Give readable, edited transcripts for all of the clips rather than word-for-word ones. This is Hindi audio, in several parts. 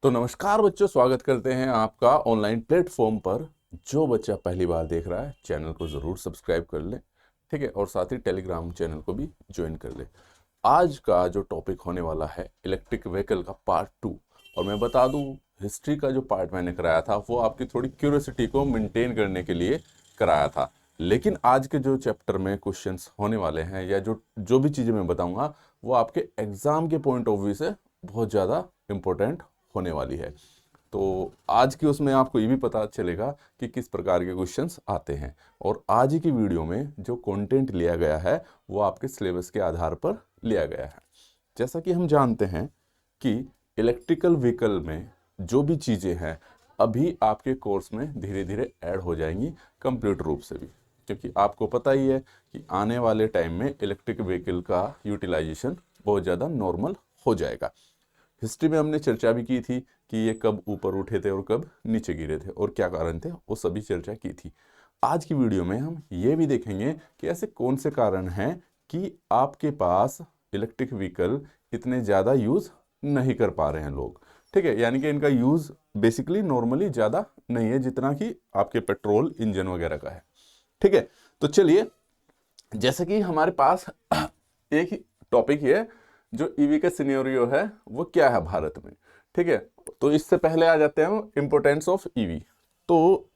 तो नमस्कार बच्चों, स्वागत करते हैं आपका ऑनलाइन प्लेटफॉर्म पर। जो बच्चा पहली बार देख रहा है चैनल को ज़रूर सब्सक्राइब कर ले, ठीक है, और साथ ही टेलीग्राम चैनल को भी ज्वाइन कर ले। आज का जो टॉपिक होने वाला है इलेक्ट्रिक व्हीकल का पार्ट 2। और मैं बता दूं, हिस्ट्री का जो पार्ट मैंने कराया था वो आपकी थोड़ी क्यूरियोसिटी को मेंटेन करने के लिए कराया था। लेकिन आज के जो चैप्टर में क्वेश्चंस होने वाले हैं या जो जो भी चीज़ें मैं बताऊंगा वो आपके एग्ज़ाम के पॉइंट ऑफ व्यू से बहुत ज़्यादा इम्पोर्टेंट होने वाली है। तो आज की उसमें आपको ये भी पता चलेगा कि किस प्रकार के क्वेश्चंस आते हैं। और आज ही की वीडियो में जो कंटेंट लिया गया है वो आपके सिलेबस के आधार पर लिया गया है। जैसा कि हम जानते हैं कि इलेक्ट्रिकल व्हीकल में जो भी चीज़ें हैं अभी आपके कोर्स में धीरे धीरे ऐड हो जाएंगी कंप्लीट रूप से भी, क्योंकि आपको पता ही है कि आने वाले टाइम में इलेक्ट्रिक व्हीकल का यूटिलाइजेशन बहुत ज़्यादा नॉर्मल हो जाएगा। हिस्ट्री में हमने चर्चा भी की थी कि ये कब ऊपर उठे थे और कब नीचे गिरे थे और क्या कारण थे, वो सभी चर्चा की थी। आज की वीडियो में हम ये भी देखेंगे कि ऐसे कौन से कारण हैं कि आपके पास इलेक्ट्रिक व्हीकल इतने ज़्यादा यूज़ नहीं कर पा रहे हैं लोग, ठीक है, यानी कि इनका यूज़ बेसिकली नॉर्मली ज़्यादा नहीं है जितना कि आपके पेट्रोल इंजन वगैरह का है, ठीक है। तो चलिए, जैसे कि हमारे पास एक ही टॉपिक है, जो ईवी का सिनेरियो है वो क्या है भारत में, ठीक है। तो इससे पहले आ जाते हैं इम्पोर्टेंस ऑफ ईवी। तो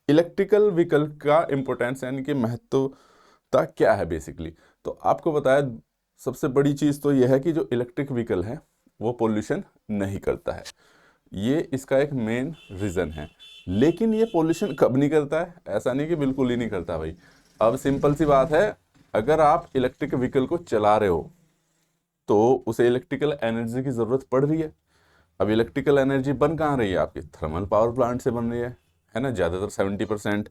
इलेक्ट्रिकल व्हीकल का इम्पोर्टेंस यानी कि महत्वता क्या है बेसिकली, तो आपको बताया सबसे बड़ी चीज़ तो यह है कि जो इलेक्ट्रिक व्हीकल है वो पोल्यूशन नहीं करता है। ये इसका एक मेन रीज़न है। लेकिन ये पोल्यूशन कब नहीं करता है? ऐसा नहीं कि बिल्कुल ही नहीं करता भाई। अब सिंपल सी बात है, अगर आप इलेक्ट्रिक व्हीकल को चला रहे हो तो उसे इलेक्ट्रिकल एनर्जी की ज़रूरत पड़ रही है। अब इलेक्ट्रिकल एनर्जी बन कहाँ रही है? आपकी थर्मल पावर प्लांट से बन रही है ना, ज़्यादातर 70%।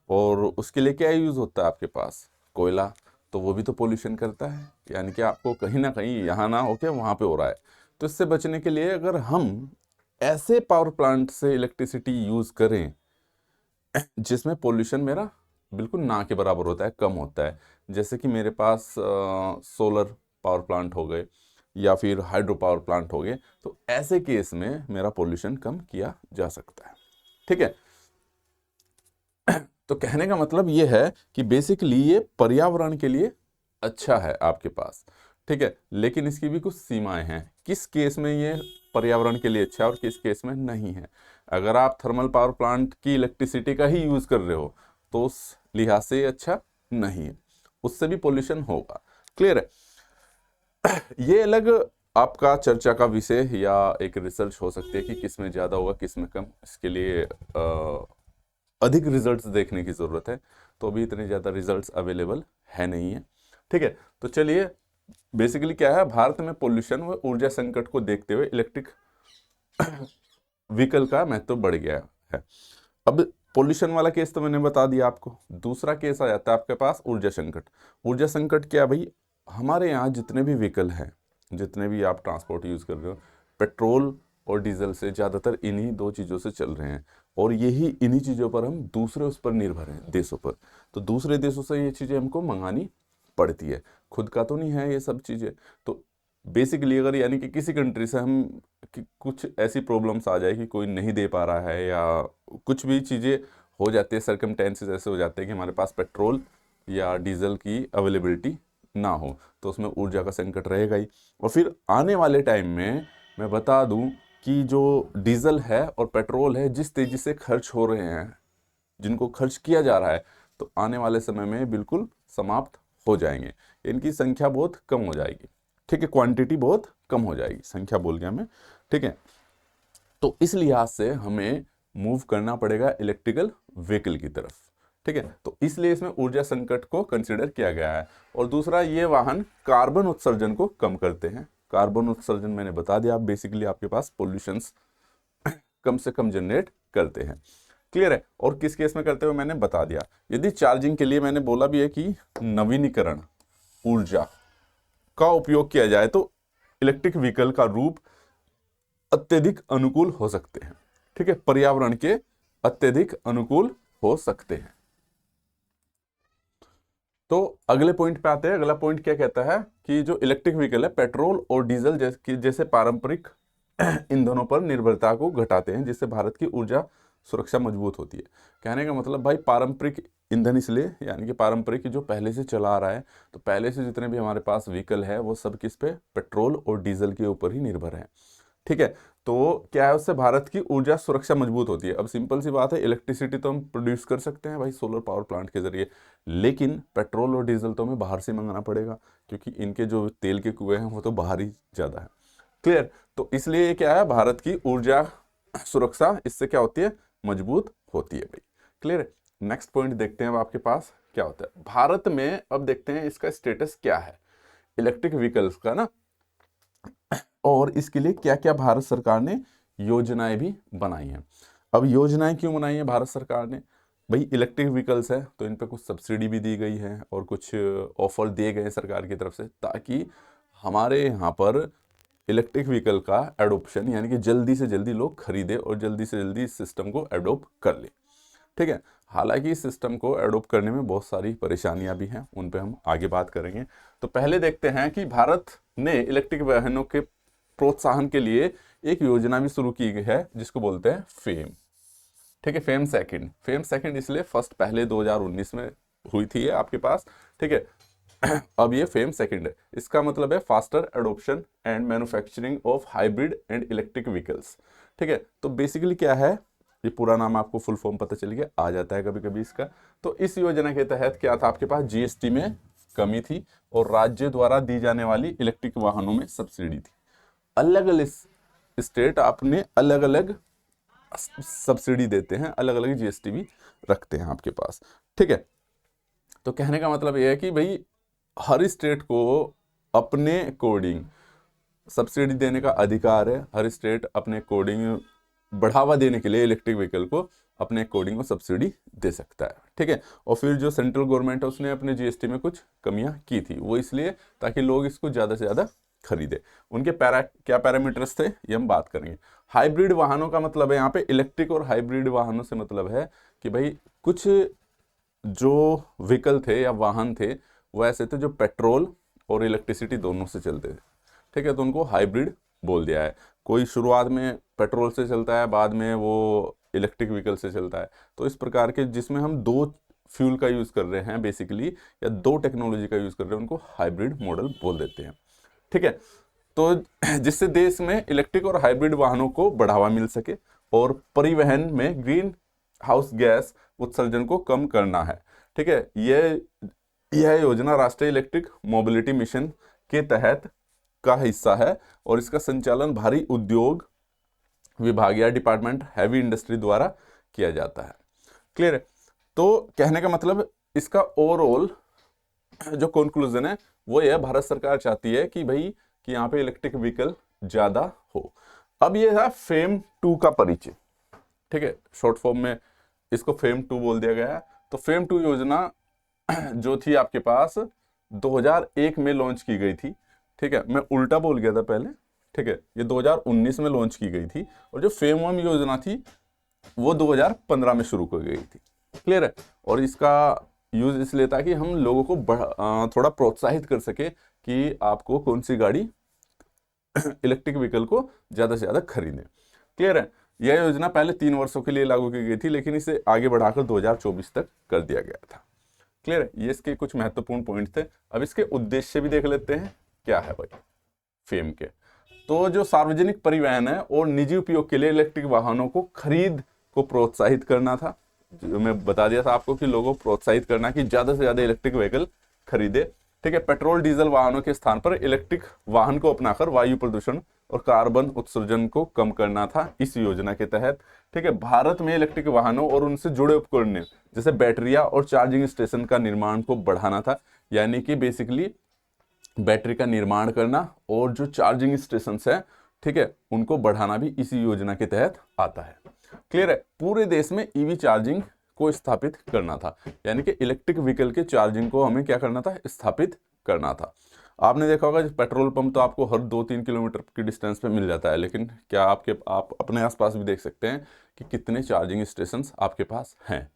और उसके लिए क्या यूज़ होता है आपके पास? कोयला। तो वो भी तो पोल्यूशन करता है, यानी कि आपको कहीं ना कहीं यहाँ ना होके वहाँ पे हो रहा है। तो इससे बचने के लिए अगर हम ऐसे पावर प्लांट से इलेक्ट्रिसिटी यूज़ करें जिसमें पोल्यूशन मेरा बिल्कुल ना के बराबर होता है, कम होता है, जैसे कि मेरे पास सोलर पावर प्लांट हो गए या फिर हाइड्रो पावर प्लांट हो गए, तो ऐसे केस में मेरा पोल्यूशन कम किया जा सकता है, ठीक है। तो कहने का मतलब ये है कि बेसिकली ये पर्यावरण के लिए अच्छा है आपके पास, ठीक है, लेकिन इसकी भी कुछ सीमाएं हैं। किस केस में ये पर्यावरण के लिए अच्छा है और किस केस में नहीं है। अगर आप थर्मल पावर प्लांट की इलेक्ट्रिसिटी का ही यूज़ कर रहे हो तो उस लिहाज से ये अच्छा नहीं है, उससे भी पोल्यूशन होगा। क्लियर है? ये अलग आपका चर्चा का विषय या एक रिसर्च हो सकती है कि किस में ज़्यादा होगा किस में कम। इसके लिए अधिक रिजल्ट्स देखने की ज़रूरत है, तो अभी इतने ज़्यादा रिजल्ट्स अवेलेबल है नहीं है, ठीक है। तो चलिए, बेसिकली क्या है, भारत में पोल्यूशन व ऊर्जा संकट को देखते हुए इलेक्ट्रिक व्हीकल का महत्व बढ़ गया है। अब पोल्यूशन वाला केस तो मैंने बता दिया आपको। दूसरा केस आ जाता है आपके पास ऊर्जा संकट। ऊर्जा संकट क्या भाई? हमारे यहाँ जितने भी व्हीकल हैं, जितने भी आप ट्रांसपोर्ट यूज़ कर रहे हो, पेट्रोल और डीजल से ज़्यादातर इन्हीं दो चीज़ों से चल रहे हैं। और यही इन्हीं चीज़ों पर हम दूसरे उस पर निर्भर हैं, देशों पर। तो दूसरे देशों से ये चीज़ें हमको मंगानी पड़ती है, खुद का तो नहीं है ये सब चीज़ें। तो बेसिकली अगर यानी कि किसी कंट्री से हम कि कुछ ऐसी प्रॉब्लम्स आ जाए कि कोई नहीं दे पा रहा है या कुछ भी चीज़ें हो जाती है, सर्कमटेंसेस ऐसे हो जाते हैं कि हमारे पास पेट्रोल या डीजल की अवेलेबिलिटी ना हो, तो उसमें ऊर्जा का संकट रहेगा ही। और फिर आने वाले टाइम में मैं बता दूं कि जो डीजल है और पेट्रोल है जिस तेज़ी से खर्च हो रहे हैं, जिनको खर्च किया जा रहा है, तो आने वाले समय में बिल्कुल समाप्त हो जाएंगे। इनकी संख्या बहुत कम हो जाएगी, ठीक है, क्वांटिटी बहुत कम हो जाएगी, संख्या बोल गया मैं, ठीक है। तो इस लिहाज से हमें मूव करना पड़ेगा इलेक्ट्रिकल व्हीकल की तरफ, ठीक है। तो इसलिए इसमें ऊर्जा संकट को कंसिडर किया गया है। और दूसरा, ये वाहन कार्बन उत्सर्जन को कम करते हैं। कार्बन उत्सर्जन मैंने बता दिया, बेसिकली आपके पास पोल्यूशंस कम से कम जनरेट करते हैं। क्लियर है? और किस केस में करते हुए मैंने बता दिया। यदि चार्जिंग के लिए मैंने बोला भी है कि नवीनीकरण ऊर्जा का उपयोग किया जाए तो इलेक्ट्रिक व्हीकल का रूप अत्यधिक अनुकूल हो सकते हैं, ठीक है, पर्यावरण के अत्यधिक अनुकूल हो सकते हैं। तो अगले पॉइंट पे आते हैं। अगला पॉइंट क्या कहता है कि जो इलेक्ट्रिक व्हीकल है पेट्रोल और डीजल जैसे पारंपरिक ईंधनों पर निर्भरता को घटाते हैं, जिससे भारत की ऊर्जा सुरक्षा मजबूत होती है। कहने का मतलब भाई पारंपरिक ईंधन इसलिए, यानी कि पारंपरिक जो पहले से चला आ रहा है, तो पहले से जितने भी हमारे पास व्हीकल है वो सब किस पे, पेट्रोल और डीजल के ऊपर ही निर्भर है। ठीक है, तो क्या है, उससे भारत की ऊर्जा सुरक्षा मजबूत होती है। अब सिंपल सी बात है, इलेक्ट्रिसिटी तो हम प्रोड्यूस कर सकते हैं भाई सोलर पावर प्लांट के जरिए, लेकिन पेट्रोल और डीजल तो हमें बाहर से मंगाना पड़ेगा, क्योंकि इनके जो तेल के कुएं हैं वो तो बाहर ही ज़्यादा है। क्लियर, तो इसलिए क्या है, भारत की ऊर्जा सुरक्षा इससे क्या होती है, मजबूत होती है भाई। क्लियर है, नेक्स्ट पॉइंट देखते हैं अब आपके पास क्या होता है भारत में। अब देखते हैं इसका स्टेटस क्या है इलेक्ट्रिक व्हीकल्स का ना, और इसके लिए क्या क्या भारत सरकार ने योजनाएं भी बनाई हैं। अब योजनाएं क्यों बनाई हैं भारत सरकार ने, भाई इलेक्ट्रिक व्हीकल्स है तो इन पे कुछ सब्सिडी भी दी गई है और कुछ ऑफर दिए गए हैं सरकार की तरफ से, ताकि हमारे यहाँ पर इलेक्ट्रिक व्हीकल का एडोप्शन, यानी कि जल्दी से जल्दी लोग खरीदे और जल्दी से जल्दी इस सिस्टम को एडोप्ट कर ले। ठीक है, हालांकि इस सिस्टम को एडोप्ट करने में बहुत सारी परेशानियां भी हैं, उन पे हम आगे बात करेंगे। तो पहले देखते हैं कि भारत ने इलेक्ट्रिक वाहनों के प्रोत्साहन के लिए एक योजना भी शुरू की गई है, जिसको बोलते हैं फेम। ठीक है, फेम सेकंड इसलिए फर्स्ट पहले 2019 में हुई थी ये आपके पास। ठीक है, अब ये फेम सेकंड है, इसका मतलब है faster adoption and manufacturing of hybrid and electric vehicles. ठीक है, तो बेसिकली क्या है, ये पूरा नाम आपको फुल फॉर्म पता चल गया, आ जाता है कभी कभी इसका। तो इस योजना के तहत क्या था, आपके पास जीएसटी में कमी थी और राज्य द्वारा दी जाने वाली इलेक्ट्रिक वाहनों में सब्सिडी थी। अलग अलग स्टेट आपने अलग अलग सब्सिडी देते हैं, अलग अलग जीएसटी भी रखते हैं आपके पास। ठीक है, तो कहने का मतलब यह है कि भाई हर स्टेट को अपने अकॉर्डिंग सब्सिडी देने का अधिकार है। हर स्टेट अपने अकॉर्डिंग बढ़ावा देने के लिए इलेक्ट्रिक व्हीकल को अपने अकॉर्डिंग सब्सिडी दे सकता है। ठीक है, और फिर जो सेंट्रल गवर्नमेंट है उसने अपने जीएसटी में कुछ कमियां की थी, वो इसलिए ताकि लोग इसको ज़्यादा से ज़्यादा खरीदे। उनके क्या पैरामीटर्स थे ये हम बात करेंगे। हाइब्रिड वाहनों का मतलब है यहाँ पे, इलेक्ट्रिक और हाइब्रिड वाहनों से मतलब है कि भाई कुछ जो व्हीकल थे या वाहन थे वो ऐसे थे जो पेट्रोल और इलेक्ट्रिसिटी दोनों से चलते थे। ठीक है, तो उनको हाइब्रिड बोल दिया है। कोई शुरुआत में पेट्रोल से चलता है, बाद में वो इलेक्ट्रिक व्हीकल से चलता है। तो इस प्रकार के जिसमें हम दो फ्यूल का यूज़ कर रहे हैं बेसिकली, या दो टेक्नोलॉजी का यूज़ कर रहे हैं, उनको हाइब्रिड मॉडल बोल देते हैं। ठीक है, तो जिससे देश में इलेक्ट्रिक और हाइब्रिड वाहनों को बढ़ावा मिल सके और परिवहन में ग्रीन हाउस गैस उत्सर्जन को कम करना है। ठीक है, यह योजना राष्ट्रीय इलेक्ट्रिक मोबिलिटी मिशन के तहत का हिस्सा है और इसका संचालन भारी उद्योग विभाग या डिपार्टमेंट हैवी इंडस्ट्री द्वारा किया जाता है। क्लियर है, तो कहने का मतलब इसका ओवरऑल जो कंक्लूजन है वो यह, भारत सरकार चाहती है कि भाई कि यहाँ पे इलेक्ट्रिक व्हीकल ज्यादा हो। अब ये है फेम 2 का परिचय। ठीक है, शॉर्ट फॉर्म में इसको फेम 2 बोल दिया गया है। तो फेम 2 योजना जो थी आपके पास 2001 में लॉन्च की गई थी। ठीक है, मैं उल्टा बोल गया था पहले। ठीक है, ये 2019 में लॉन्च की गई थी और जो फेम 1 योजना थी वो 2015 में शुरू की गई थी। क्लियर है, और इसका यूज इसलिए था कि हम लोगों को थोड़ा प्रोत्साहित कर सके कि आपको कौन सी गाड़ी इलेक्ट्रिक व्हीकल को ज़्यादा से ज़्यादा खरीदें। क्लियर है, यह योजना पहले 3 वर्षों के लिए लागू की गई थी, लेकिन इसे आगे बढ़ाकर 2024 तक कर दिया गया था। क्लियर है, ये इसके कुछ महत्वपूर्ण पॉइंट थे। अब इसके उद्देश्य भी देख लेते हैं क्या है भाई फेम के। तो जो सार्वजनिक परिवहन है और निजी उपयोग के लिए इलेक्ट्रिक वाहनों को खरीद को प्रोत्साहित करना था। जो मैं बता दिया था आपको कि लोगों को प्रोत्साहित करना कि ज़्यादा से ज़्यादा इलेक्ट्रिक व्हीकल खरीदे। ठीक है, पेट्रोल डीजल वाहनों के स्थान पर इलेक्ट्रिक वाहन को अपनाकर वायु प्रदूषण और कार्बन उत्सर्जन को कम करना था इस योजना के तहत। ठीक है, भारत में इलेक्ट्रिक वाहनों और उनसे जुड़े उपकरणों जैसे बैटरियां और चार्जिंग स्टेशन का निर्माण को बढ़ाना था, यानी कि बेसिकली बैटरी का निर्माण करना और जो चार्जिंग स्टेशन है, ठीक है, उनको बढ़ाना भी इसी योजना के तहत आता है। क्लियर है, पूरे देश में ईवी चार्जिंग को स्थापित करना था, यानी कि इलेक्ट्रिक व्हीकल के चार्जिंग को हमें क्या करना था, स्थापित करना था। आपने देखा होगा पेट्रोल पंप तो आपको हर 2-3 किलोमीटर की डिस्टेंस पे मिल जाता है, लेकिन क्या आप अपने आसपास भी देख सकते हैं कि कितने चार्जिंग स्टेशन आपके पास हैं।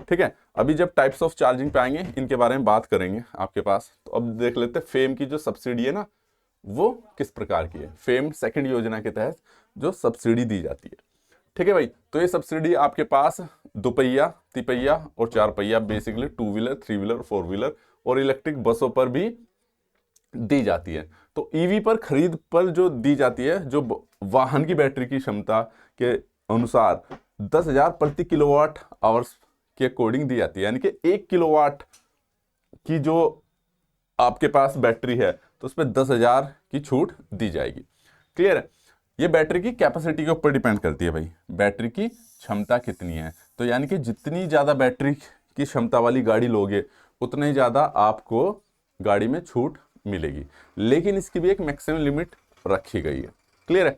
ठीक है, अभी जब टाइप्स ऑफ चार्जिंग पे आएंगे इनके बारे में बात करेंगे आपके पास। तो अब देख लेते हैं फेम की जो सब्सिडी है ना वो किस प्रकार की है। फेम सेकंड योजना के तहत जो सब्सिडी दी जाती है। ठीक है भाई, तो ये सब्सिडी आपके पास दोपहिया, तिपहिया और चार पहिया, बेसिकली 2 व्हीलर, 3 व्हीलर, 4 व्हीलर और इलेक्ट्रिक बसों पर भी दी जाती है। तो ईवी पर खरीद पर जो दी जाती है, जो वाहन की बैटरी की क्षमता के अनुसार 10,000 प्रति किलोवाट आवर्स के अकॉर्डिंग दी जाती है। यानी कि 1 किलोवाट की जो आपके पास बैटरी है तो उस पर 10,000 की छूट दी जाएगी। क्लियर है? ये बैटरी की कैपेसिटी के ऊपर डिपेंड करती है भाई, बैटरी की क्षमता कितनी है। तो यानी कि जितनी ज़्यादा बैटरी की क्षमता वाली गाड़ी लोगे उतने ज़्यादा आपको गाड़ी में छूट मिलेगी। लेकिन इसकी भी एक मैक्सिमम लिमिट रखी गई है। क्लियर है?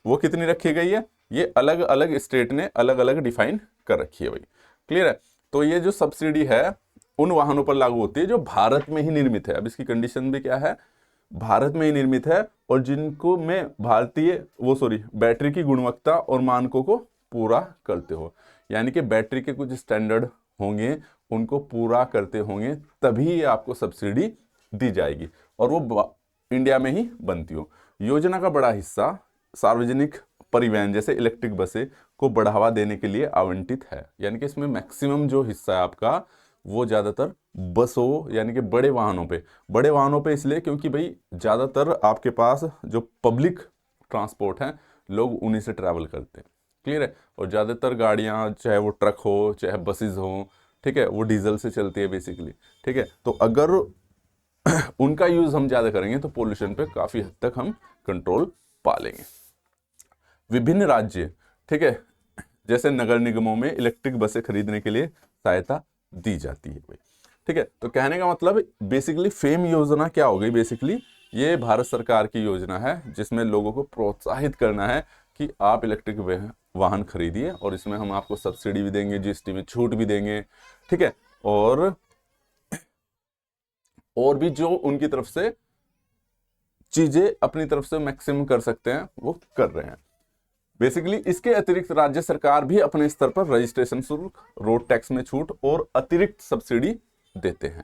वो कितनी रखी गई है ये अलग अलग स्टेट ने अलग अलग डिफाइन कर रखी है भाई। क्लियर है? तो ये जो सब्सिडी है उन वाहनों पर लागू होती है जो भारत में ही निर्मित है। अब इसकी कंडीशन भी क्या है, भारत में ही निर्मित है और जिनको में भारतीय बैटरी की गुणवत्ता और मानकों को पूरा करते हो। यानी कि बैटरी के कुछ स्टैंडर्ड होंगे, उनको पूरा करते होंगे, तभी ये आपको सब्सिडी दी जाएगी और वो इंडिया में ही बनती हो। योजना का बड़ा हिस्सा सार्वजनिक परिवहन जैसे इलेक्ट्रिक बसें को बढ़ावा देने के लिए आवंटित है। यानी कि इसमें मैक्सिमम जो हिस्सा है आपका वो ज़्यादातर बसों यानी कि बड़े वाहनों पे इसलिए क्योंकि भाई ज़्यादातर आपके पास जो पब्लिक ट्रांसपोर्ट है लोग उन्हीं से ट्रैवल करते हैं। क्लियर है? और ज़्यादातर गाड़ियाँ चाहे वो ट्रक हो चाहे बसेज हो, ठीक है, वो डीजल से चलती है बेसिकली। ठीक है, तो अगर उनका यूज़ हम ज़्यादा करेंगे तो पोल्यूशन पे काफ़ी हद तक हम कंट्रोल पा लेंगे। विभिन्न राज्य, ठीक है, जैसे नगर निगमों में इलेक्ट्रिक बसें खरीदने के लिए सहायता दी जाती है भाई। ठीक है, तो कहने का मतलब बेसिकली फेम योजना क्या हो गई, बेसिकली ये भारत सरकार की योजना है जिसमें लोगों को प्रोत्साहित करना है कि आप इलेक्ट्रिक वाहन खरीदिए और इसमें हम आपको सब्सिडी भी देंगे, जीएसटी में छूट भी देंगे। ठीक है, और भी जो उनकी तरफ से चीजें अपनी तरफ से मैक्सिमम कर सकते हैं वो कर रहे हैं। बेसिकली इसके अतिरिक्त राज्य सरकार भी अपने स्तर पर रजिस्ट्रेशन शुल्क, रोड टैक्स में छूट और अतिरिक्त सब्सिडी देते हैं।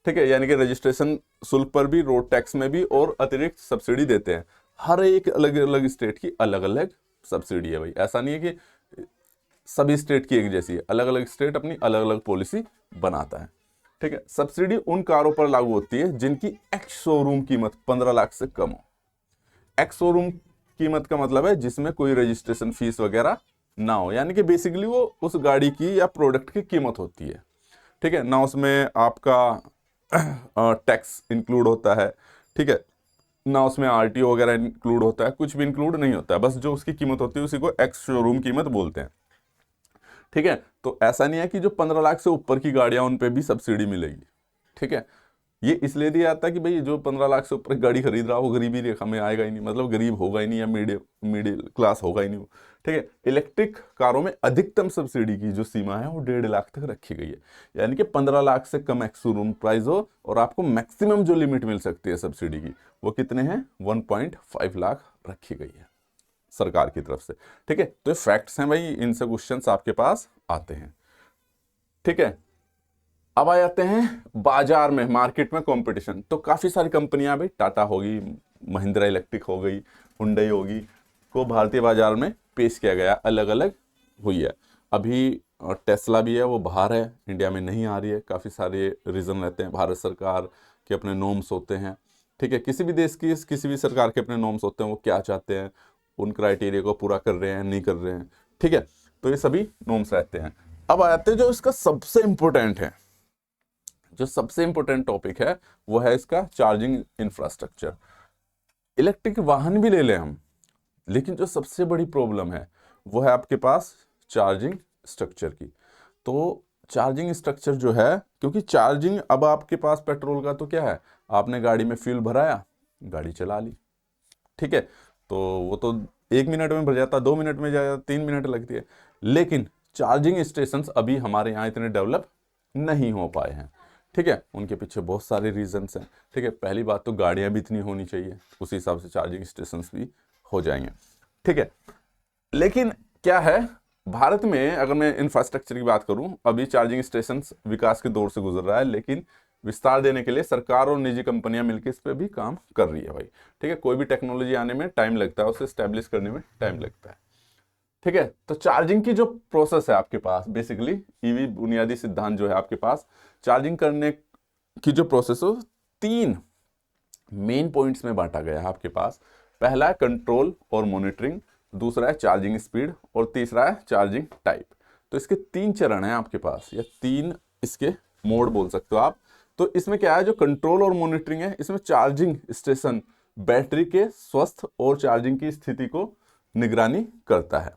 ठीक है, यानी कि रजिस्ट्रेशन शुल्क पर भी, रोड टैक्स में भी और अतिरिक्त सब्सिडी देते हैं। हर एक अलग अलग स्टेट की अलग अलग सब्सिडी है भाई। ऐसा नहीं है कि सभी स्टेट की एक जैसी है, अलग अलग स्टेट अपनी अलग अलग पॉलिसी बनाता है। ठीक है, सब्सिडी उन कारों पर लागू होती है जिनकी एक्स शोरूम कीमत 15 लाख से कम हो। एक्स शोरूम कीमत का मतलब है जिसमें कोई रजिस्ट्रेशन फीस वगैरह ना हो, यानी कि बेसिकली वो उस गाड़ी की या प्रोडक्ट की कीमत होती है। ठीक है ना, उसमें आपका टैक्स इंक्लूड होता है। ठीक है ना, उसमें आरटीओ वगैरह इंक्लूड होता है, कुछ भी इंक्लूड नहीं होता है, बस जो उसकी कीमत होती है उसी को एक्स शोरूम कीमत बोलते हैं। ठीक है, तो ऐसा नहीं है कि जो 15 लाख से ऊपर की गाड़ियां उन पे भी सब्सिडी मिलेगी। ठीक है, ये इसलिए दिया जाता है कि भाई जो 15 लाख से ऊपर गाड़ी खरीद रहा हो वो गरीबी रेखा में आएगा ही नहीं, मतलब गरीब होगा ही नहीं या मिडिल क्लास होगा ही नहीं। ठीक है, इलेक्ट्रिक कारों में अधिकतम सब्सिडी की जो सीमा है वो 1.5 लाख तक रखी गई है। यानी कि 15 लाख से कम एक्स शोरूम प्राइस हो और आपको मैक्सिमम जो लिमिट मिल सकती है सब्सिडी की वो कितने हैं, 1.5 लाख रखी गई है सरकार की तरफ से। ठीक है, तो ये फैक्ट्स हैं भाई, इनसे क्वेश्चंस आपके पास आते हैं। ठीक है, अब आ जाते हैं बाजार में, मार्केट में कंपटीशन। तो काफ़ी सारी कंपनियां भाई, टाटा होगी, महिंद्रा इलेक्ट्रिक हो गई, हुंडई होगी, को भारतीय बाजार में पेश किया गया, अलग अलग हुई है। अभी टेस्ला भी है, वो बाहर है, इंडिया में नहीं आ रही है। काफ़ी सारे रीज़न रहते हैं, भारत सरकार के अपने नॉर्म्स होते हैं। ठीक है, किसी भी देश की किसी भी सरकार के अपने नॉर्म्स होते हैं, वो क्या चाहते हैं, उन क्राइटेरिया को पूरा कर रहे हैं नहीं कर रहे हैं। ठीक है, तो ये सभी नॉर्म्स रहते हैं। अब आते हैं जो इसका सबसे इंपॉर्टेंट है, जो सबसे इंपॉर्टेंट टॉपिक है वो है इसका चार्जिंग इंफ्रास्ट्रक्चर। इलेक्ट्रिक वाहन भी ले लें हम, लेकिन जो सबसे बड़ी प्रॉब्लम है वो है आपके पास चार्जिंग स्ट्रक्चर की। तो चार्जिंग स्ट्रक्चर जो है, क्योंकि चार्जिंग अब आपके पास पेट्रोल का तो क्या है, आपने गाड़ी में फ्यूल भराया, गाड़ी चला ली। ठीक है, तो वो तो 1 मिनट में भर जाता, 2 मिनट में जाता, 3 मिनट लगती है। लेकिन चार्जिंग स्टेशंस अभी हमारे यहाँ इतने डेवलप नहीं हो पाए हैं। ठीक है, उनके पीछे बहुत सारे रीजंस हैं। ठीक है, पहली बात तो गाड़ियाँ भी इतनी होनी चाहिए, उसी हिसाब से चार्जिंग स्टेशंस भी हो जाएंगे। ठीक है, लेकिन क्या है, भारत में अगर मैं इंफ्रास्ट्रक्चर की बात करूं, अभी चार्जिंग स्टेशंस विकास के दौर से गुजर रहा है, लेकिन विस्तार देने के लिए सरकार और निजी कंपनियां मिलकर इस पर भी काम कर रही है भाई। ठीक है, कोई भी टेक्नोलॉजी आने में टाइम लगता है, उसे स्टैब्लिश करने में टाइम लगता है। ठीक है, तो चार्जिंग की जो प्रोसेस है आपके पास, बेसिकली ईवी बुनियादी सिद्धांत जो है आपके पास, चार्जिंग करने की जो प्रोसेस है 3 मेन पॉइंट्स में बांटा गया है आपके पास। पहला है कंट्रोल और मॉनिटरिंग, दूसरा है चार्जिंग स्पीड और तीसरा है चार्जिंग टाइप। तो इसके 3 चरण हैं आपके पास, या 3 इसके मोड बोल सकते हो आप। तो इसमें क्या है, जो कंट्रोल और मॉनिटरिंग है, इसमें चार्जिंग स्टेशन बैटरी के स्वस्थ और चार्जिंग की स्थिति को निगरानी करता है।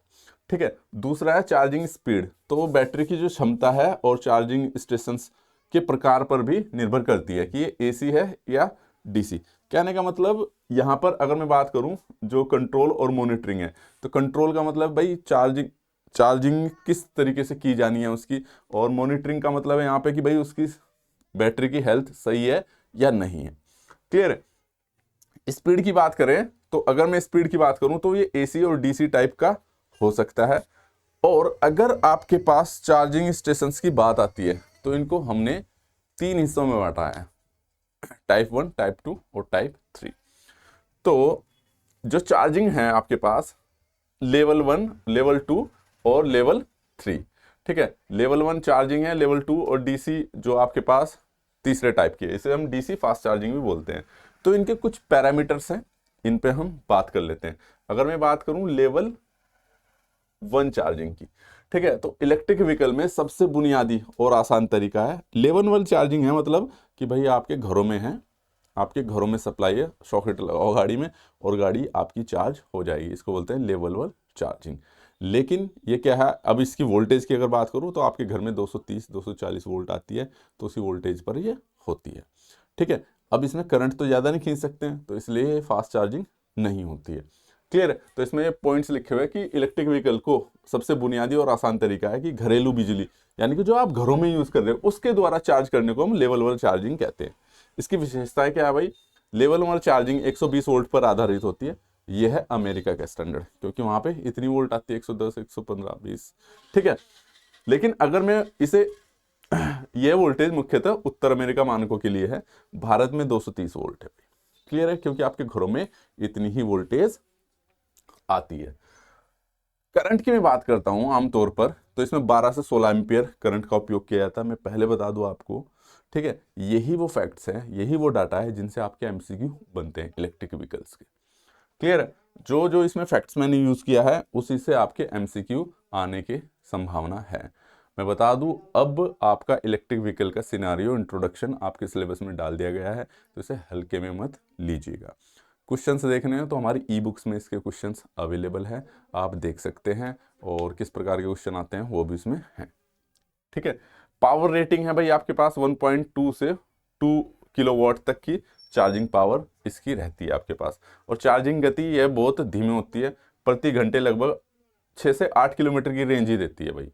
ठीक है, दूसरा है चार्जिंग स्पीड, तो बैटरी की जो क्षमता है और चार्जिंग स्टेशन के प्रकार पर भी निर्भर करती है कि ये एसी है या डीसी। कहने का मतलब यहां पर अगर मैं बात करूं जो कंट्रोल और मॉनिटरिंग है, तो कंट्रोल का मतलब भाई चार्जिंग किस तरीके से की जानी है उसकी, और मॉनिटरिंग का मतलब है यहाँ पे कि भाई उसकी बैटरी की हेल्थ सही है या नहीं है। क्लियर है। स्पीड की बात करें तो अगर मैं स्पीड की बात करूं तो ये एसी और डीसी टाइप का हो सकता है। और अगर आपके पास चार्जिंग स्टेशंस की बात आती है तो इनको हमने 3 हिस्सों में बांटा है, टाइप 1, टाइप 2 और टाइप 3। तो जो चार्जिंग है आपके पास लेवल 1, लेवल 2 और लेवल 3। ठीक है, लेवल 1 चार्जिंग है, लेवल 2 और डीसी जो आपके पास तीसरे टाइप की है, इसे हम डीसी फास्ट चार्जिंग भी बोलते हैं। तो इनके कुछ पैरामीटर्स हैं, इन पे हम बात कर लेते हैं। अगर मैं बात करूं लेवल 1 चार्जिंग की, ठीक है, तो इलेक्ट्रिक व्हीकल में सबसे बुनियादी और आसान तरीका है लेवल 1 चार्जिंग है। मतलब कि भाई आपके घरों में है, आपके घरों में सप्लाई है, सॉकेट लगाओ गाड़ी में और गाड़ी आपकी चार्ज हो जाएगी, इसको बोलते हैं लेवल 1 चार्जिंग। लेकिन ये क्या है, अब इसकी वोल्टेज की अगर बात करूं तो आपके घर में 230 240 वोल्ट आती है, तो उसी वोल्टेज पर ये होती है। ठीक है, अब इसमें करंट तो ज़्यादा नहीं खींच सकते हैं, तो इसलिए फास्ट चार्जिंग नहीं होती है। क्लियर है। तो इसमें पॉइंट्स लिखे हुए हैं कि इलेक्ट्रिक व्हीकल को सबसे बुनियादी और आसान तरीका है कि घरेलू बिजली, यानी कि जो आप घरों में यूज कर रहे हो उसके द्वारा चार्ज करने को हम लेवल 1 चार्जिंग कहते हैं। इसकी विशेषताएं क्या है भाई, लेवल 1 चार्जिंग 120 वोल्ट पर आधारित होती है। यह है अमेरिका का स्टैंडर्ड, क्योंकि वहां पे इतनी वोल्ट आती है, 110 115 20। ठीक है, लेकिन अगर मैं इसे यह वोल्टेज मुख्यतः उत्तर अमेरिका मानकों के लिए है, भारत में 230 वोल्ट है। क्लियर है, क्योंकि आपके घरों में इतनी ही वोल्टेज आती है। करंट की मैं बात करता हूं आमतौर पर, तो इसमें 12 से 16 एम्पियर करंट का उपयोग किया जाता है। मैं पहले बता दूं आपको, ठीक है, यही वो फैक्ट्स हैं, यही वो डाटा है जिनसे आपके एमसीक्यू बनते हैं इलेक्ट्रिक व्हीकल्स के। क्लियर है, जो जो इसमें फैक्ट्स मैंने यूज किया है उसी से आपके एमसीक्यू आने की संभावना है। मैं बता दूं, अब आपका इलेक्ट्रिक व्हीकल का सिनारियो इंट्रोडक्शन आपके सिलेबस में डाल दिया गया है, तो इसे हल्के में मत लीजिएगा। क्वेश्चंस देखने हैं तो हमारी ई बुक्स में इसके क्वेश्चंस अवेलेबल हैं, आप देख सकते हैं, और किस प्रकार के क्वेश्चन आते हैं वो भी इसमें हैं। ठीक है, पावर रेटिंग है भाई आपके पास 1.2 से 2 किलोवाट तक की चार्जिंग पावर इसकी रहती है आपके पास। और चार्जिंग गति यह बहुत धीमी होती है, प्रति घंटे लगभग 6 से 8 किलोमीटर की रेंज ही देती है भाई।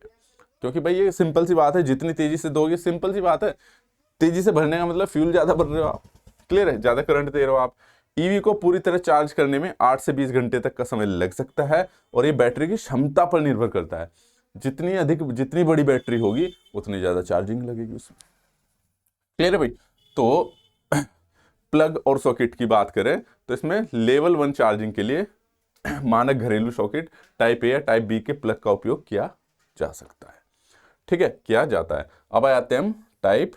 क्योंकि भाई ये सिंपल सी बात है, जितनी तेजी से दोगे, सिंपल सी बात है, तेजी से भरने का मतलब फ्यूल ज़्यादा भर रहे हो आप। क्लियर है, ज़्यादा करंट दे रहे हो आप। ईवी को पूरी तरह चार्ज करने में 8 से 20 घंटे तक का समय लग सकता है, और ये बैटरी की क्षमता पर निर्भर करता है। जितनी बड़ी बैटरी होगी उतनी ज़्यादा चार्जिंग लगेगी उसमें। क्लियर है भाई। तो प्लग और सॉकेट की बात करें तो इसमें लेवल 1 चार्जिंग के लिए मानक घरेलू सॉकेट टाइप ए या टाइप बी के प्लग का उपयोग किया जा सकता है। ठीक है, किया जाता है। अब आते हैं हम टाइप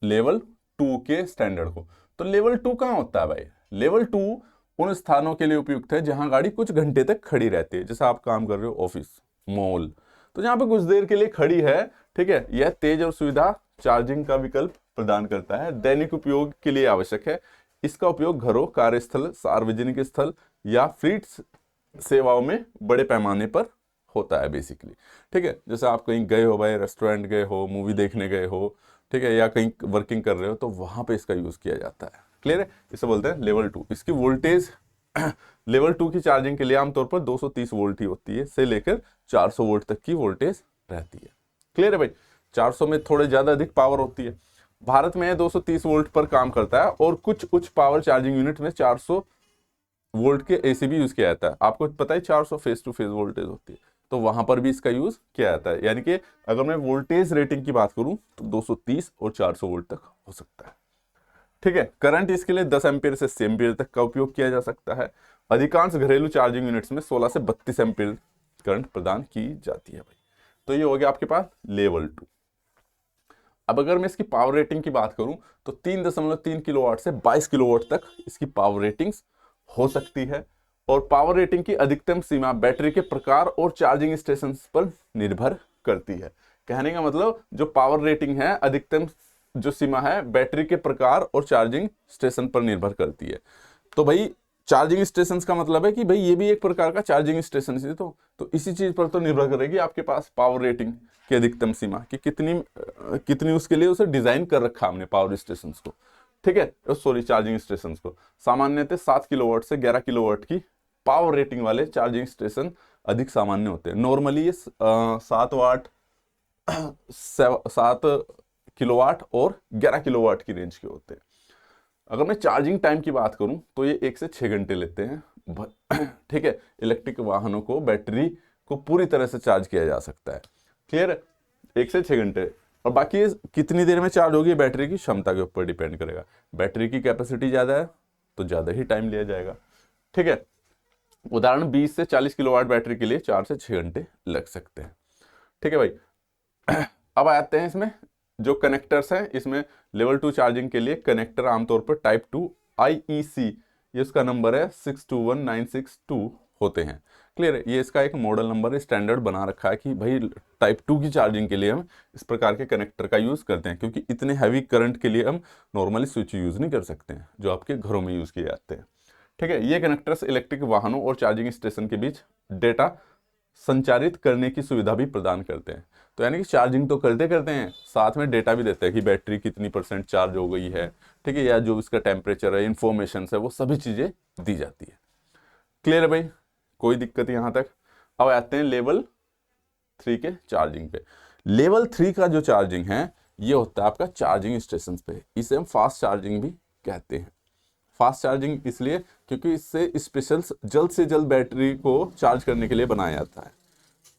लेवल 2 के स्टैंडर्ड को। तो लेवल 2 कहां होता है भाई? लेवल 2 उन स्थानों के लिए उपयुक्त है जहां गाड़ी कुछ घंटे तक खड़ी रहती है। जैसे आप काम कर रहे हो ऑफिस, मॉल, तो जहां पे कुछ देर के लिए खड़ी है, ठीक है, यह तेज और सुविधा चार्जिंग का विकल्प प्रदान करता है, दैनिक उपयोग के लिए आवश्यक है। इसका उपयोग घरों, कार्यस्थल, सार्वजनिक स्थल या फ्लीट सेवाओं में बड़े पैमाने पर होता है बेसिकली। ठीक है, जैसे आप कहीं गए हो भाई, रेस्टोरेंट गए हो, मूवी देखने गए हो, ठीक है, या कहीं वर्किंग कर रहे हो, तो वहां पे इसका यूज किया जाता है। क्लियर है, इसे बोलते हैं लेवल 2। इसकी वोल्टेज लेवल 2 की चार्जिंग के लिए आमतौर पर 230 वोल्ट ही होती है, से लेकर 400 वोल्ट तक की वोल्टेज रहती है। क्लियर है भाई, 400 में थोड़े ज्यादा अधिक पावर होती है। भारत में 230 वोल्ट पर काम करता है, और कुछ उच्च पावर चार्जिंग यूनिट में 400 वोल्ट के एसी भी यूज किया जाता है। आपको पता है 400 फेस टू फेस वोल्टेज होती है, तो वहां पर भी इसका यूज किया जाता है। यानी कि अगर मैं वोल्टेज रेटिंग की बात करूं तो 230 और 400 वोल्ट तक हो सकता है। ठीक है, करंट इसके लिए 10 एम्पीयर से 6 एम्पीयर तक का उपयोग किया जा सकता है। अधिकांश घरेलू चार्जिंग यूनिट्स में 16 से 32 एम्पीयर करंट प्रदान की जाती है भाई। तो ये हो गया आपके पास लेवल 2। अब अगर मैं इसकी पावर रेटिंग की बात करूं तो 3.3 किलोवाट से 22 किलोवाट तक इसकी पावर रेटिंग्स हो सकती है। और पावर रेटिंग की अधिकतम सीमा बैटरी के प्रकार और चार्जिंग स्टेशन पर निर्भर करती है। कहने का मतलब जो पावर रेटिंग है, अधिकतम जो सीमा है, बैटरी के प्रकार और चार्जिंग स्टेशन पर निर्भर करती है। तो भाई चार्जिंग स्टेशन का मतलब है कि भाई ये भी एक प्रकार का चार्जिंग स्टेशन है, तो इसी चीज पर तो निर्भर करेगी आपके पास पावर रेटिंग की अधिकतम सीमा कि कितनी उसके लिए उसे डिजाइन कर रखा हमने पावर स्टेशन को। ठीक है, सॉरी चार्जिंग स्टेशन को। सामान्यतः 7 किलोवाट से 11 किलोवाट की पावर रेटिंग वाले चार्जिंग स्टेशन अधिक सामान्य होते हैं। नॉर्मली ये 7 किलोवाट और 11 किलोवाट की रेंज के होते हैं। अगर मैं चार्जिंग टाइम की बात करूं तो ये 1 से 6 घंटे लेते हैं। ठीक है, इलेक्ट्रिक वाहनों को बैटरी को पूरी तरह से चार्ज किया जा सकता है। क्लियर, 1 से 6 घंटे। और बाकी ये कितनी देर में चार्ज होगी बैटरी की क्षमता के ऊपर डिपेंड करेगा। बैटरी की कैपेसिटी ज़्यादा है तो ज़्यादा ही टाइम लिया जाएगा। ठीक है, उदाहरण 20 से 40 किलोवाट बैटरी के लिए 4 से 6 घंटे लग सकते हैं। ठीक है भाई, अब आते हैं इसमें जो कनेक्टर्स हैं। इसमें लेवल 2 चार्जिंग के लिए कनेक्टर आमतौर पर टाइप 2 IEC, ये उसका नंबर है 621962 होते हैं। क्लियर है, ये इसका एक मॉडल नंबर स्टैंडर्ड बना रखा है कि भाई टाइप 2 की चार्जिंग के लिए हम इस प्रकार के कनेक्टर का यूज़ करते हैं, क्योंकि इतने हैवी करंट के लिए हम नॉर्मली स्विच यूज़ नहीं कर सकते हैं जो आपके घरों में यूज़ किए जाते हैं। ठीक है, ये कनेक्टर्स इलेक्ट्रिक वाहनों और चार्जिंग स्टेशन के बीच डेटा संचारित करने की सुविधा भी प्रदान करते हैं। तो यानी कि चार्जिंग तो करते हैं, साथ में डेटा भी देते हैं कि बैटरी कितनी % चार्ज हो गई है। ठीक है, या जो इसका टेम्परेचर है, इंफॉर्मेशन है, वो सभी चीज़ें दी जाती है। क्लियर है भाई, कोई दिक्कत यहाँ तक। अब आते हैं लेवल 3 के चार्जिंग पे। लेवल 3 का जो चार्जिंग है ये होता है आपका चार्जिंग स्टेशन पे। इसे हम फास्ट चार्जिंग भी कहते हैं। फास्ट चार्जिंग इसलिए क्योंकि इससे स्पेशल जल्द से जल्द बैटरी को चार्ज करने के लिए बनाया जाता है।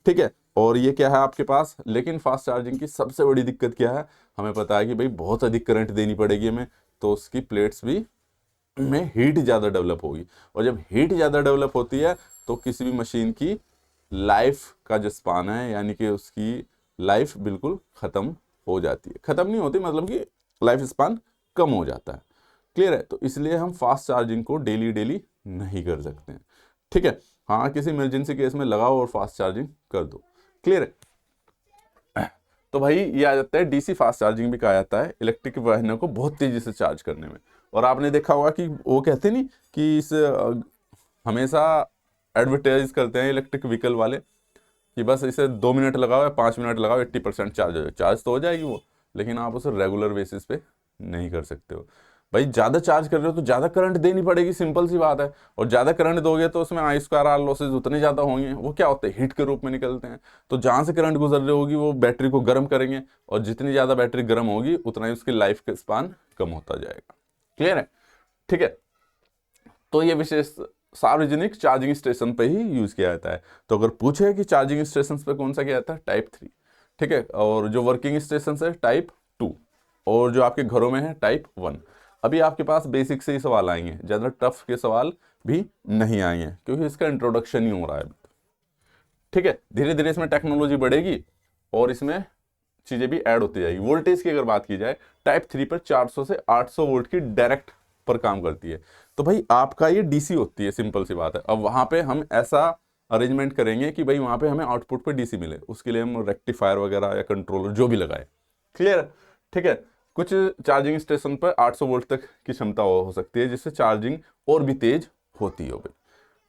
ठीक है, और ये क्या है आपके पास, लेकिन फास्ट चार्जिंग की सबसे बड़ी दिक्कत क्या है, हमें पता है कि भाई बहुत अधिक करंट देनी पड़ेगी हमें, तो उसकी प्लेट्स भी में हीट ज़्यादा डेवलप होगी। और जब हीट ज़्यादा डेवलप होती है तो किसी भी मशीन की लाइफ का जो स्पान है, यानी कि उसकी लाइफ बिल्कुल ख़त्म हो जाती है। ख़त्म नहीं होती, मतलब कि लाइफ स्पान कम हो जाता है। क्लियर है, तो इसलिए हम फास्ट चार्जिंग को डेली नहीं कर सकते हैं। ठीक है, हाँ किसी इमरजेंसी केस में लगाओ और फास्ट चार्जिंग कर दो। क्लियर है, तो भाई ये आ जाता है डीसी फास्ट चार्जिंग भी कहा जाता है इलेक्ट्रिक वाहनों को बहुत तेजी से चार्ज करने में। और आपने देखा होगा कि वो कहते नहीं कि इस हमेशा एडवर्टाइज करते हैं इलेक्ट्रिक व्हीकल वाले कि बस इसे 2 मिनट लगाओ या 5 मिनट लगाओ 80% चार्ज हो जाए। चार्ज तो हो जाएगी वो, लेकिन आप उसे रेगुलर बेसिस पे नहीं कर सकते हो। भाई ज़्यादा चार्ज कर रहे हो तो ज़्यादा करंट देनी पड़ेगी, सिंपल सी बात है। और ज़्यादा करंट दोगे तो उसमें I2R लॉसेज उतने ज़्यादा होंगे। वो क्या होते हैं, हीट के रूप में निकलते हैं। तो जहाँ से करंट गुजर रही होगी वो बैटरी को गर्म करेंगे, और जितनी ज़्यादा बैटरी गर्म होगी उतना ही उसकी लाइफ का स्पान कम होता जाएगा। क्लियर है, ठीक है। तो ये विशेष सार्वजनिक चार्जिंग स्टेशन पे ही यूज़ किया जाता है। तो अगर पूछे कि चार्जिंग स्टेशन पे कौन सा किया जाता है, टाइप 3। ठीक है, और जो वर्किंग स्टेशन है टाइप 2, और जो आपके घरों में है टाइप 1। अभी आपके पास बेसिक से ही सवाल आएंगे, ज़्यादा टफ के सवाल भी नहीं आएंगे क्योंकि इसका इंट्रोडक्शन ही हो रहा है। ठीक है, धीरे धीरे इसमें टेक्नोलॉजी बढ़ेगी और इसमें चीज़ें भी ऐड होती जाएगी। वोल्टेज की अगर बात की जाए, टाइप 3 पर 400 से 800 वोल्ट की डायरेक्ट पर काम करती है। तो भाई आपका ये डीसी होती है, सिंपल सी बात है। अब वहाँ पे हम ऐसा अरेंजमेंट करेंगे कि भाई वहाँ पे हमें आउटपुट पे डीसी मिले, उसके लिए हम रेक्टिफायर वगैरह या कंट्रोलर जो भी लगाए। क्लियर, ठीक है। कुछ चार्जिंग स्टेशन पर 800 वोल्ट तक की क्षमता हो सकती है, जिससे चार्जिंग और भी तेज होती है।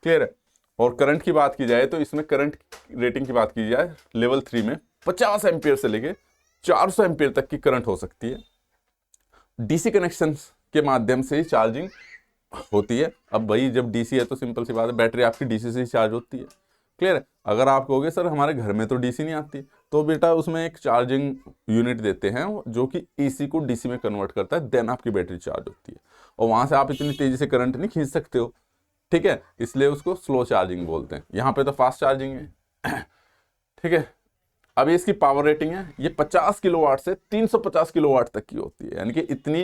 क्लियर है। और करंट की बात की जाए तो इसमें करंट रेटिंग की बात की जाए, लेवल 3 में 50 एम्पियर से लेके 400 एम्पियर तक की करंट हो सकती है। डीसी कनेक्शन के माध्यम से ही चार्जिंग होती है। अब भाई जब डीसी है तो सिंपल सी बात है, बैटरी आपकी डीसी से ही चार्ज होती है। क्लियर है। अगर आप कहोगे सर हमारे घर में तो डीसी नहीं आती, तो बेटा उसमें एक चार्जिंग यूनिट देते हैं जो कि एसी को डीसी में कन्वर्ट करता है, देन आपकी बैटरी चार्ज होती है। और वहां से आप इतनी तेजी से करंट नहीं खींच सकते हो, ठीक है, इसलिए उसको स्लो चार्जिंग बोलते हैं। यहाँ पे तो फास्ट चार्जिंग है। ठीक है। अभी इसकी पावर रेटिंग है, ये 50 किलोवाट से 350 किलोवाट तक की होती है, यानी कि इतनी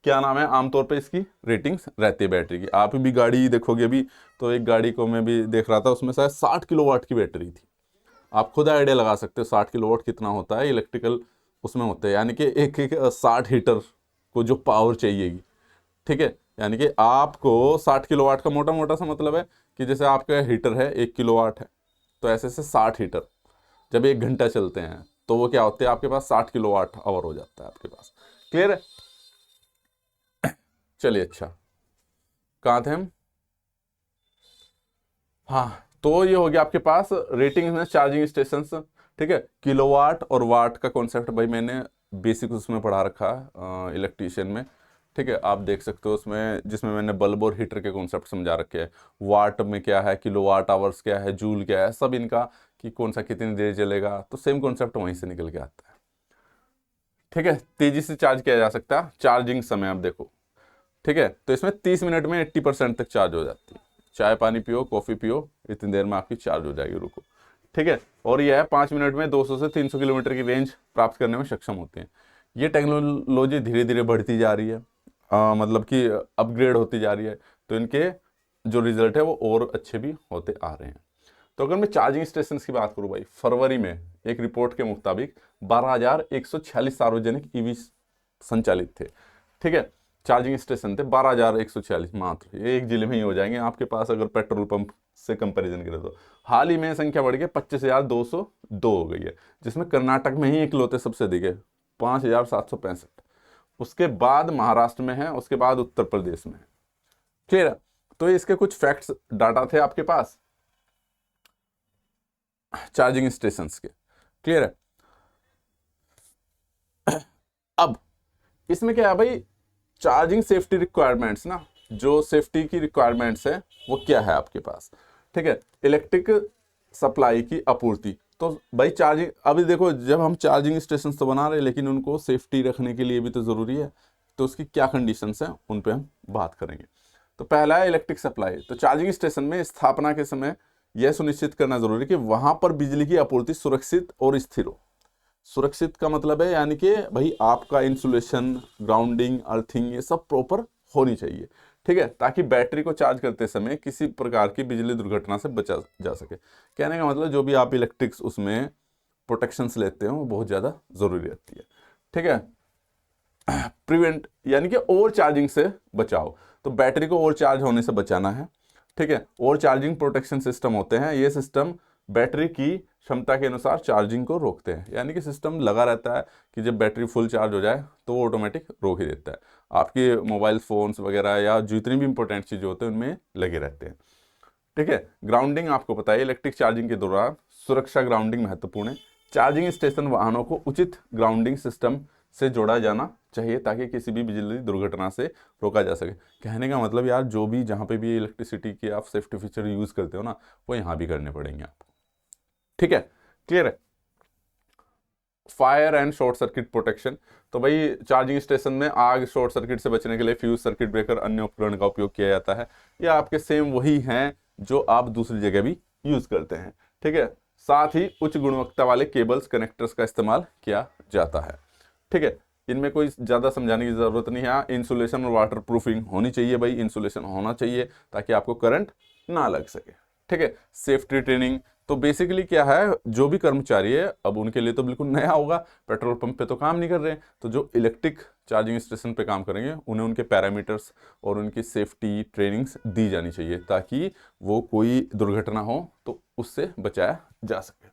क्या नाम है आमतौर पे इसकी रेटिंग्स रहती है बैटरी की। आप भी गाड़ी देखोगे अभी, तो एक गाड़ी को मैं भी देख रहा था, उसमें शायद 60 किलोवाट की बैटरी थी। आप खुद आइडिया लगा सकते हो 60 किलोवाट कितना होता है इलेक्ट्रिकल उसमें होते हैं, यानी कि एक एक 60 हीटर को जो पावर चाहिएगी, ठीक है। यानी कि आपको 60 किलोवाट का मोटा मोटा सा मतलब है कि जैसे आपका हीटर है 1 किलोवाट है, तो ऐसे से 60 हीटर जब 1 घंटा चलते हैं तो वो क्या होते हैं, आपके पास 60 किलोवाट आवर हो जाता है आपके पास। क्लियर है? चलिए, अच्छा, कहाँ थे हम? हाँ, तो ये हो गया आपके पास रेटिंग में चार्जिंग स्टेशन, ठीक है। किलोवाट और वाट का कॉन्सेप्ट भाई मैंने बेसिक उसमें पढ़ा रखा है इलेक्ट्रीशियन में, ठीक है। आप देख सकते हो उसमें, जिसमें मैंने बल्ब और हीटर के कॉन्सेप्ट समझा रखे हैं। वाट में क्या है, किलोवाट आवर्स क्या है, जूल क्या है, सब इनका कि कौन सा कितनी देर चलेगा, तो सेम कॉन्सेप्ट वहीं से निकल के आता है, ठीक है। तेजी से चार्ज किया जा सकता है, चार्जिंग समय आप देखो, ठीक है। तो इसमें 30 मिनट में 80% तक चार्ज हो जाती है। चाय पानी पियो, कॉफ़ी पियो, इतनी देर में आपकी चार्ज हो जाएगी, रुको, ठीक है। और यह है 5 मिनट में 200 से 300 किलोमीटर की रेंज प्राप्त करने में सक्षम होते हैं। ये टेक्नोलॉजी धीरे धीरे बढ़ती जा रही है, मतलब कि अपग्रेड होती जा रही है, तो इनके जो रिजल्ट है वो और अच्छे भी होते आ रहे हैं। तो अगर मैं चार्जिंग स्टेशन की बात करूं भाई, फरवरी में एक रिपोर्ट के मुताबिक 12,146 सार्वजनिक ईवी संचालित थे, ठीक है। चार्जिंग स्टेशन थे 12,146 मात्र, ये एक जिले में ही हो जाएंगे आपके पास अगर पेट्रोल पंप से कंपैरिजन करें तो। हाल ही में संख्या बढ़ के 25,202 हो गई है, जिसमें कर्नाटक में ही इकलौते सबसे अधिक है, 5,765। उसके बाद महाराष्ट्र में है, उसके बाद उत्तर प्रदेश में है। क्लियर है? तो इसके कुछ फैक्ट्स डाटा थे आपके पास चार्जिंग स्टेशन के। क्लियर है? अब इसमें क्या है भाई, चार्जिंग सेफ्टी रिक्वायरमेंट्स ना, जो सेफ्टी की रिक्वायरमेंट्स है वो क्या है आपके पास, ठीक है। इलेक्ट्रिक सप्लाई की आपूर्ति, तो भाई चार्जिंग, अभी देखो जब हम चार्जिंग स्टेशन तो बना रहे हैं लेकिन उनको सेफ्टी रखने के लिए भी तो ज़रूरी है, तो उसकी क्या कंडीशंस हैं उन पे हम बात करेंगे। तो पहला है इलेक्ट्रिक सप्लाई। तो चार्जिंग स्टेशन में स्थापना के समय यह सुनिश्चित करना जरूरी है कि वहां पर बिजली की आपूर्ति सुरक्षित और स्थिर हो। सुरक्षित का मतलब है यानी कि भाई आपका इंसुलेशन, ग्राउंडिंग, अर्थिंग ये सब प्रॉपर होनी चाहिए, ठीक है, ताकि बैटरी को चार्ज करते समय किसी प्रकार की बिजली दुर्घटना से बचा जा सके। कहने का मतलब जो भी आप इलेक्ट्रिक्स उसमें प्रोटेक्शंस लेते हो वो बहुत ज़्यादा ज़रूरी रहती है, ठीक है। प्रिवेंट यानी कि ओवर चार्जिंग से बचाओ, तो बैटरी को ओवर चार्ज होने से बचाना है, ठीक है। ओवर चार्जिंग प्रोटेक्शन सिस्टम होते हैं, ये सिस्टम बैटरी की क्षमता के अनुसार चार्जिंग को रोकते हैं, यानी कि सिस्टम लगा रहता है कि जब बैटरी फुल चार्ज हो जाए तो वो ऑटोमेटिक रोक ही देता है। आपके मोबाइल फोन्स वगैरह या जितनी भी इंपॉर्टेंट चीज़ें होते हैं उनमें लगे रहते हैं, ठीक है। ग्राउंडिंग आपको पता है, इलेक्ट्रिक चार्जिंग के दौरान सुरक्षा ग्राउंडिंग महत्वपूर्ण है। चार्जिंग स्टेशन वाहनों को उचित ग्राउंडिंग सिस्टम से जोड़ा जाना चाहिए ताकि किसी भी बिजली दुर्घटना से रोका जा सके। कहने का मतलब यार, जो भी जहाँ पे भी इलेक्ट्रिसिटी के आप सेफ्टी फीचर यूज़ करते हो ना, वो यहाँ भी करने पड़ेंगे आपको, ठीक है। क्लियर है? Fire and short circuit protection, तो भाई चार्जिंग स्टेशन में आग शॉर्ट सर्किट से बचने के लिए फ्यूज, सर्किट ब्रेकर, अन्य उपकरण का उपयोग किया जाता है। ये आपके सेम वही हैं जो आप दूसरी जगह भी यूज करते हैं, ठीक है। साथ ही उच्च गुणवत्ता वाले केबल्स, कनेक्टर्स का इस्तेमाल किया जाता है, ठीक है। इनमें कोई ज़्यादा समझाने की ज़रूरत नहीं है। हाँ, इंसुलेशन और वाटर प्रूफिंग होनी चाहिए भाई, इंसुलेशन होना चाहिए ताकि आपको करंट ना लग सके, ठीक है। सेफ्टी ट्रेनिंग, तो बेसिकली क्या है, जो भी कर्मचारी है अब उनके लिए तो बिल्कुल नया होगा, पेट्रोल पंप पे तो काम नहीं कर रहे हैं, तो जो इलेक्ट्रिक चार्जिंग स्टेशन पे काम करेंगे उन्हें उनके पैरामीटर्स और उनकी सेफ्टी ट्रेनिंग्स दी जानी चाहिए ताकि वो कोई दुर्घटना हो तो उससे बचाया जा सके।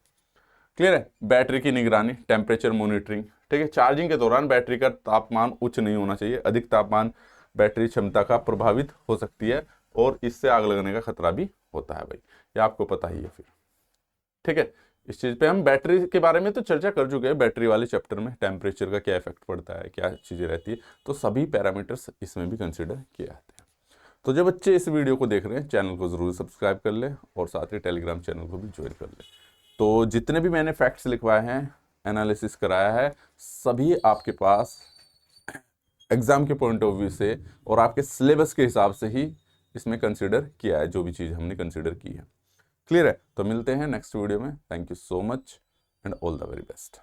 क्लियर है? बैटरी की निगरानी, टेम्परेचर मॉनिटरिंग, ठीक है। चार्जिंग के दौरान बैटरी का तापमान उच्च नहीं होना चाहिए, अधिक तापमान बैटरी क्षमता का प्रभावित हो सकती है और इससे आग लगने का खतरा भी होता है भाई, ये आपको पता ही है फिर, ठीक है। इस चीज़ पे हम बैटरी के बारे में तो चर्चा कर चुके हैं, बैटरी वाले चैप्टर में टेम्परेचर का क्या इफेक्ट पड़ता है, क्या चीज़ें रहती है, तो सभी पैरामीटर्स इसमें भी कंसिडर किए जाते हैं। तो जो बच्चे इस वीडियो को देख रहे हैं, चैनल को ज़रूर सब्सक्राइब कर लें और साथ ही टेलीग्राम चैनल को भी ज्वाइन कर लें। तो जितने भी मैंने फैक्ट्स लिखवाए हैं, एनालिसिस कराया है, सभी आपके पास एग्जाम के पॉइंट ऑफ व्यू से और आपके सिलेबस के हिसाब से ही इसमें कंसिडर किया है, जो भी चीज़ हमने कंसिडर की है। क्लियर है? तो मिलते हैं नेक्स्ट वीडियो में। Thank you so much and all the very best.